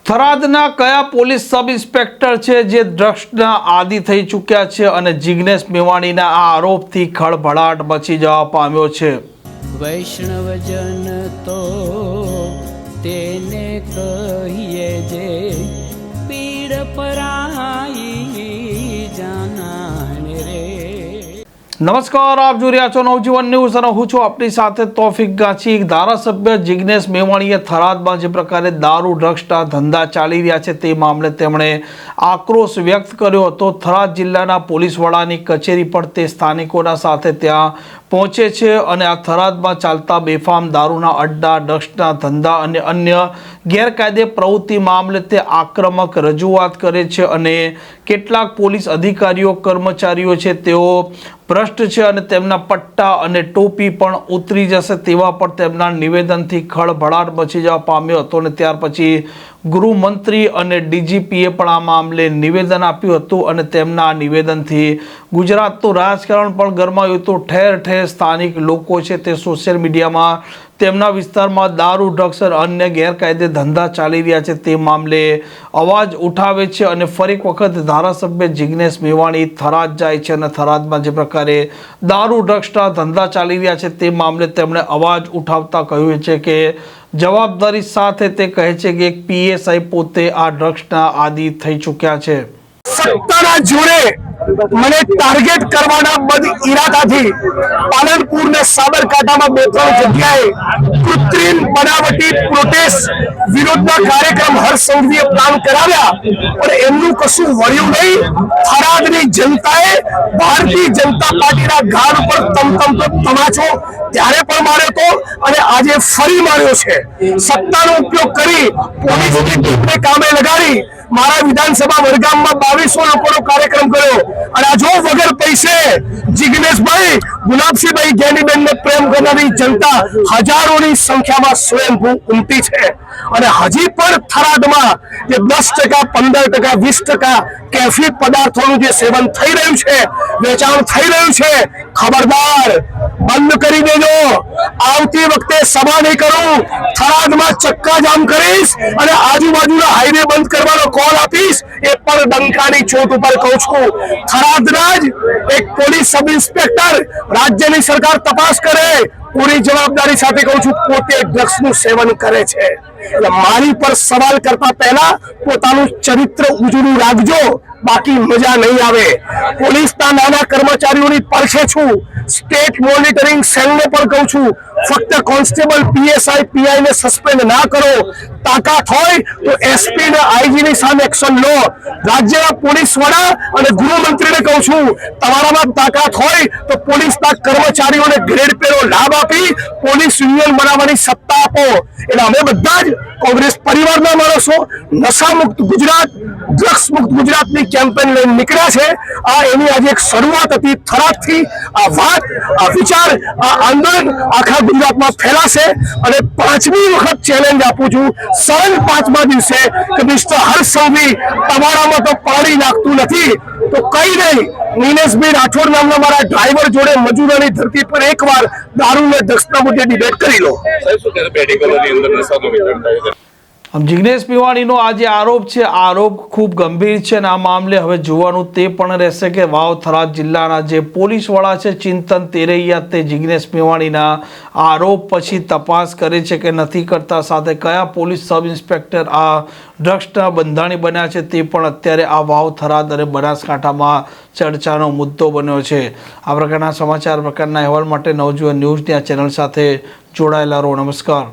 થરાદના કયા police sub inspector છે જે ડ્રગ્સના આદી થઈ ચૂક્યા છે અને જિગ્નેશ મેવાણીના આ આરોપથી ખળભળાટ મચી જવા પામ્યો છે। વૈષ્ણવજન તો તેને કહીએ જે પીડ પરાઈ જાનાને રે। નમસ્કાર, આપ જોઈ રહ્યા છો નવજીવન ન્યૂઝ અને હું છું આપની સાથે તોફિક ગાંચી। ધારાસભ્ય જિગ્નેશ મેવાણીએ થરાદમાં જે પ્રકારે દારૂ ડ્રગ્સના ધંધા ચાલી રહ્યા છે તે મામલે તેમણે આક્રોશ વ્યક્ત કર્યો હતો। થરાદ જિલ્લાના પોલીસ વડાની કચેરી પણ તે સ્થાનિકોના સાથે ત્યાં પહોંચે છે અને આ થરાદમાં ચાલતા બેફામ દારૂના અડ્ડા, ડ્રગ્સના ધંધા અને અન્ય ગેરકાયદે પ્રવૃત્તિ મામલે તે આક્રમક રજૂઆત કરે છે અને કેટલાક પોલીસ અધિકારીઓ કર્મચારીઓ છે તેઓ ભ્રષ્ટ છે અને તેમના પટ્ટા અને ટોપી પણ ઉતરી જશે તેવા પણ તેમના નિવેદનથી ખળભળાટ મચી જવા પામ્યો હતો અને ત્યાર પછી ગૃહમંત્રી અને ડીજીપીએ પણ આ મામલે નિવેદન આપ્યું હતું અને તેમના નિવેદનથી ગુજરાતનું રાજકારણ પણ ગરમાયું હતું। ઠેર ઠેર સ્થાનિક લોકો છે તે સોશિયલ મીડિયામાં તેમના વિસ્તારમાં દારૂ, ડ્રગ્સ અને અન્ય ગેરકાયદે ધંધા ચાલી રહ્યા છે તે મામલે અવાજ ઉઠાવે છે અને ફરી એક વખત ધારાસભ્ય જિગ્નેશ મેવાણી થરાદ જાય છે અને થરાદમાં જે પ્રકારે દારૂ, ડ્રગ્સના ધંધા ચાલી રહ્યા છે તે મામલે તેમણે અવાજ ઉઠાવતા કહ્યું છે કે જવાબદારી સાથે તે કહે છે કે એક પીએસઆઈ પોતે આ ડ્રગ્સના આદી થઈ ચૂક્યા છે। સત્તાના જોડે મને ટાર્ગેટ કરવાના બદ ઈરાદાથી પાલનપુર ને સાબરકાંઠામાં બે ત્રણ જગ્યાએ કૃત્રિમ બનાવટી પ્રોટેસ્ટ વિરોધના કાર્યક્રમ હર્ષ સંઘવીએ પ્લાન કરાવ્યા પણ એમનું કશું વળ્યું નહીં। થરાદની જનતાએ ભારતીય જનતા પાર્ટીના ગાઢ ઉપર તમતમતો તમાચો ત્યારે પણ માર્યો હતો અને આજે ફરી માર્યો છે। સત્તાનો ઉપયોગ કરી પોલીસની ટીમને કામે લગાડી મારા વિધાનસભા વડગામમાં 2200 લોકોનો કાર્યક્રમ કર્યો અને આ જો વગર પૈસે જિગ્નેશભાઈ, ગુલાબસિંહભાઈ જ્ઞાનીબેનને પ્રેમ કરનારી જનતા હજારોની સંખ્યામાં સ્વયંભૂ ઉમટી છે અને હજી પણ થરાદમાં જે 10%, 15%, 20% કેફી પદાર્થોનું જે સેવન થઈ રહ્યું છે, વેચાણ થઈ રહ્યું છે, ખબરદાર બંધ કરી દેજો। આવતી વખતે સભા નહીં કરું, થરાદમાં ચક્કાજામ કરીશ અને આજુબાજુના હાઈવે બંધ કરવાનો કોલ આપીશ એ પણ ડંકાની ચોટ ઉપર કહું છું। થરાદના જ એક પોલીસ સબ ઇન્સ્પેક્ટર રાજ્યની સરકાર તપાસ કરે, પૂરી જવાબદારી સાથે કહું છું, પોતે ડ્રગ્સનું સેવન કરે છે એટલે મારી પર સવાલ કરતા પહેલા પોતાનું ચરિત્ર ઉજળું રાખજો, બાકી મજા નહીં આવે। પોલીસના નાના કર્મચારીઓની પડખે છું, સ્ટેટ મોનિટરિંગ સેલને પણ કહું છું, ફક્ત કોન્સ્ટેબલ, પીએસઆઈ, પીઆઈ ને સસ્પેન્ડ ના કરો, તાકાત હોય તો એસપી ને આઈજી ની સામે એક્શન લો। રાજ્યના પોલીસ વડા અને ગૃહમંત્રીને કહું છું, તમારામાં તાકાત હોય તો પોલીસના કર્મચારીઓને ગ્રેડ પેનો લાભ આપી પોલીસ યુનિયન બનાવવાની સત્તા આપો। એટલે અમે બધા જ કોંગ્રેસ પરિવારના માણસો નશા મુક્ત ગુજરાત, ડ્રગ્સ મુક્ત ગુજરાતની કેમ્પેન લઈને નીકળ્યા છે। આ એની આજે એક શરૂઆત હતી। થરાદથી આ વાત, આ વિચાર, આ આંદોલન આખા ગુજરાતમાં ફેલાશે અને 5મી વખત ચેલેન્જ આપું છું, સળંગ 5મા દિવસે કે મિસ્ટર હર્ષ સંઘવી તમારામાં તો પાણી નાખતું નથી તો કઈ નહીં, નિલેશભાઈ રાઠોડ નામના મારા ડ્રાઈવર જોડે મજૂરોની ધરતી પર એકવાર દારૂ ને ડ્રગ્સના મુદ્દે ડિબેટ કરી લો। જિગ્નેશ મેવાણીનો આ જે આરોપ છે, આરોપ ખૂબ ગંભીર છે અને આ મામલે હવે જોવાનું તે પણ રહેશે કે વાવ થરાદ જિલ્લાના જે પોલીસ વડા છે ચિંતન તેરૈયા તે જિગ્નેશ મેવાણીના આરોપ પછી તપાસ કરે છે કે નથી કરતા, સાથે કયા પોલીસ સબ ઇન્સ્પેક્ટર આ ડ્રગ્સના બંધાણી બન્યા છે તે પણ અત્યારે આ વાવ થરાદ અને બનાસકાંઠામાં ચર્ચાનો મુદ્દો બન્યો છે। આ પ્રકારના સમાચાર, પ્રકારના અહેવાલ માટે નવજીવન ન્યૂઝની આ ચેનલ સાથે જોડાયેલા રહો। નમસ્કાર।